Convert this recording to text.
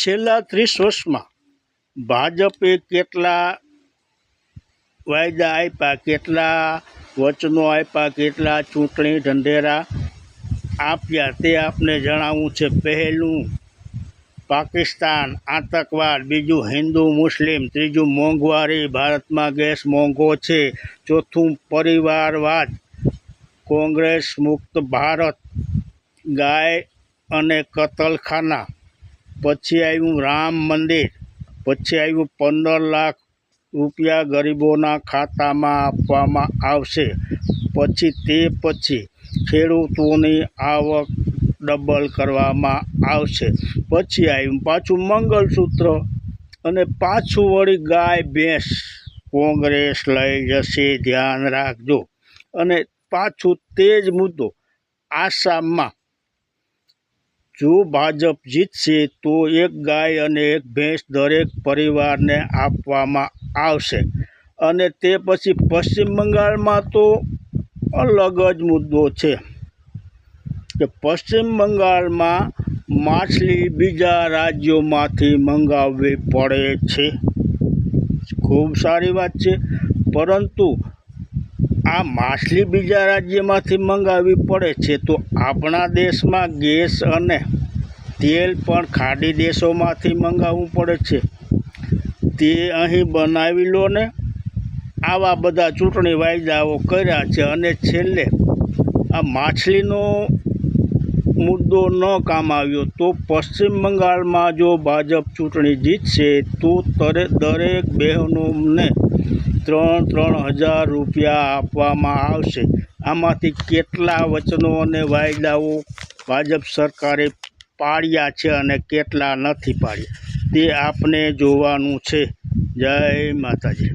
છેલ્લા 30 વર્ષમાં ભાજપે કેટલા વાયદા આપ્યા, કેટલા વચનો આપ્યા, કેટલા ચૂંટણી ઢંઢેરા આપ્યા તે આપને જણાવવું છે। પહેલું પાકિસ્તાન આતંકવાદ, બીજું હિન્દુ મુસ્લિમ, ત્રીજું મોંઘવારી, ભારતમાં ગેસ મોંઘો છે, ચોથું પરિવારવાદ, કોંગ્રેસ મુક્ત ભારત, ગાય અને કતલખાના, પછી આવ્યું રામ મંદિર, પછી આવ્યું 15 લાખ રૂપિયા ગરીબોના ખાતામાં આપવામાં આવશે, પછી ખેડૂતોની આવક ડબલ કરવામાં આવશે, પછી આવ્યું પાછું મંગળસૂત્ર અને પાછું વળી ગાય ભેંસ કોંગ્રેસ લઈ જશે, ધ્યાન રાખજો। અને પાછું તે જ મુદ્દો આસામમાં જો ભાજપ જીતશે તો એક ગાય અને એક ભેંસ દરેક પરિવારને આપવામાં આવશે। અને તે પછી પશ્ચિમ બંગાળમાં તો અલગ જ મુદ્દો છે કે પશ્ચિમ બંગાળમાં માછલી બીજા રાજ્યોમાંથી મંગાવવી પડે છે। ખૂબ સારી વાત છે, પરંતુ આ માછલી બીજા રાજ્યમાંથી મંગાવવી પડે છે તો આપણા દેશમાં ગેસ અને તેલ પણ ખાડી દેશોમાંથી મંગાવવું પડે છે, તે અહીં બનાવી લો ને। આવા બધા ચૂંટણી વાયદાઓ કર્યા છે અને છેલ્લે આ માછલીનો મુદ્દો ન કામ આવ્યો તો પશ્ચિમ બંગાળમાં જો ભાજપ ચૂંટણી જીતશે તો દરેક બહેનોને 3,000 રૂપિયા આપવામાં આવશે। આમાંથી કેટલા વચનો અને વાયદાઓ ભાજપ સરકારે પાડ્યા છે અને કેટલા નથી પાડ્યા તે આપને જોવાનું છે। જય માતાજી।